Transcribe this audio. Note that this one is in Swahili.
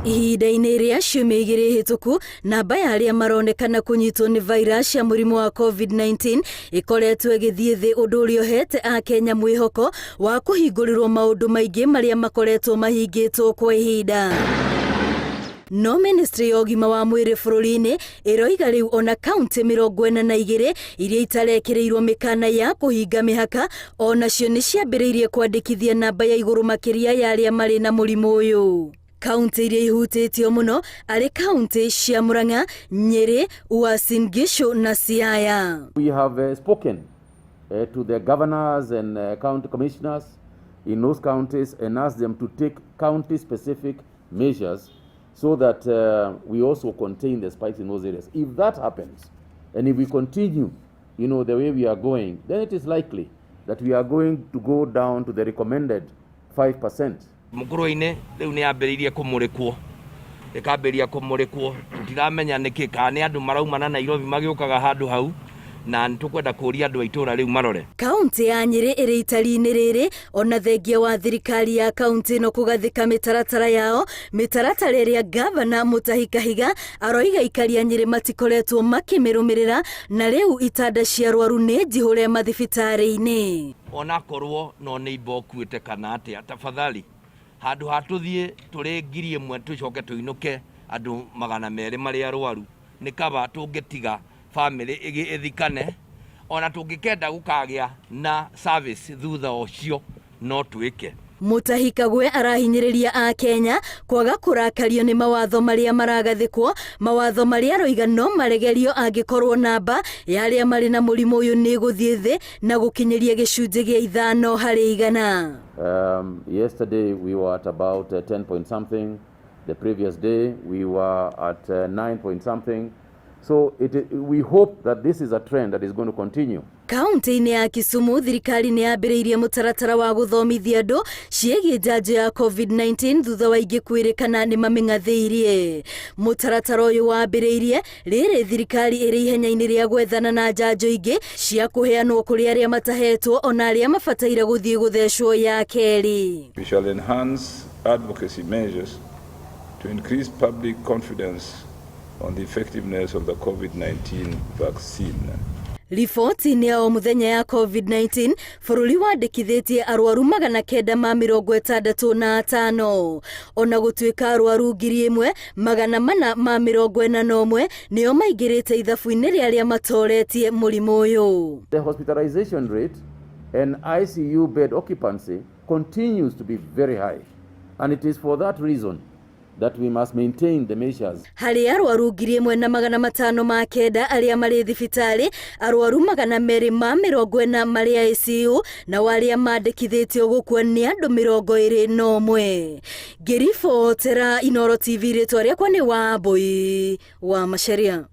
Ihinda-inĩ rĩa ciumia igĩrĩ hĩtũku, namba ya arĩa maronekana kũnyitwo nĩ virus ya mũrimũ wa covid-19 ĩkoretwo ĩgĩthiĩ thĩ, ũndũ ũrĩa ũhete Akenya mwĩhoko wa kũhingũrĩrwo maũndũ maingĩ marĩa makoretwo mahingĩtwo kwa ihinda. No ministry ya ũgima wa mwĩrĩ bũrũri-inĩ ĩroiga rĩu ona kaũntĩ 42 iria itarekĩrĩirwo mĩkana ya kũhinga mĩhaka onacio nĩ ciambĩrĩirie kwandĩkithia namba ya igũrũ makĩria ya arĩa marĩ na mũrimũ ũyũ. Kaũntĩ iria ihutĩtio mũno arĩ kaũntĩ cia Murang'a, Nyeri, Uasin Gishu na Ciaya. We have spoken to the governors and county commissioners in those counties and asked them to take county specific measures so that we also contain the spikes in those areas. If that happens, and if we continue, the way we are going, then it is likely that we are going to go down to the recommended 5%. Mukuru-inĩ rĩu nĩ ambĩrĩirie kũmũrĩkwo ĩkambĩrĩria kũmũrĩkwo tutiramenya nĩkĩ kana nĩ andũ maraumana Nairobi magĩũkaga handũ hau na nĩtũkwenda kũria andũ a itũra rĩu marore. Kaũntĩ ya Nyeri ĩrĩ itari-inĩ rĩrĩ ona thengia wa thirikari ya kaũntĩ ĩno kũgathĩka mĩtaratara yao, mĩtaratara ĩrĩa gavana Mutahi Kahiga aroiga aikari a Nyeri matikoretwo makĩmĩrũmĩrĩra, na rĩu itanda cia arwaru nĩ njihũre mathibitarĩ-inĩ. Ona korwo no nĩ ibokuĩte kana atĩa, tafadhali handũ hatũthiĩ tũrĩ 1,000 tũcoke tũinũke andũ 200 marĩ arwaru, nĩ kaba tũngĩtiga family ĩthikane, ona tũngĩkenda gũkagĩa na service thutha ũcio no twĩke. Mutahi Kagwe arahinyĩrĩria Akenya kwaga kũrakario nĩ mawatho marĩa maragathĩkwo, mawatho marĩa aroiga no maregerio angĩkorwo namba ya arĩa marĩ na mũrimũ ũyũ nĩ gũthiĩ thĩ na gũkinyĩria gĩcunjĩ gĩa 5 harĩ 100. Yesterday we were at about 10 point something. The previous day we were at 9 point something. So we hope that this is a trend that is going to continue. Kaũntĩ-inĩ ya Kisumu, thirikari nĩ yambĩrĩirie mũtaratara wa gũthomithia andũ ciĩgiĩ njanjo ya covid-19 thutha wa ingĩ kwĩrĩkana nĩ mamĩng'athĩirie. Mũtaratara ũyũ wambĩrĩirie rĩrĩ thirikari ĩrĩ ihenya-inĩ rĩa gwethana na njanjo ingĩ cia kũheanwo kũrĩ arĩa matahetwo ona arĩa mabataire gũthiĩ gũthecwo ya kerĩ. We shall enhance advocacy measures to increase public confidence on the effectiveness of the COVID-19 vaccine. Riboti-inĩ ya o mũthenya ya covid-19, bũrũri wandĩkithĩtie arwaru 965, ona gũtuĩka arwaru 1,441 nĩo maingĩrĩte ithabu-inĩ rĩa arĩa matoretie mũrimũ ũyũ. The hospitalization rate and ICU bed occupancy continues to be very high, and it is for that reason that we must maintain the measures. Harĩ arwaru 1,509 arĩa marĩ thibitarĩ, arwaru 240 marĩ ICU na arĩa mandĩkithĩtio gũkua nĩ andũ 21. Ngĩribotera Inooro TV, rĩtwa rĩakwa nĩ Wambui wa Macharia.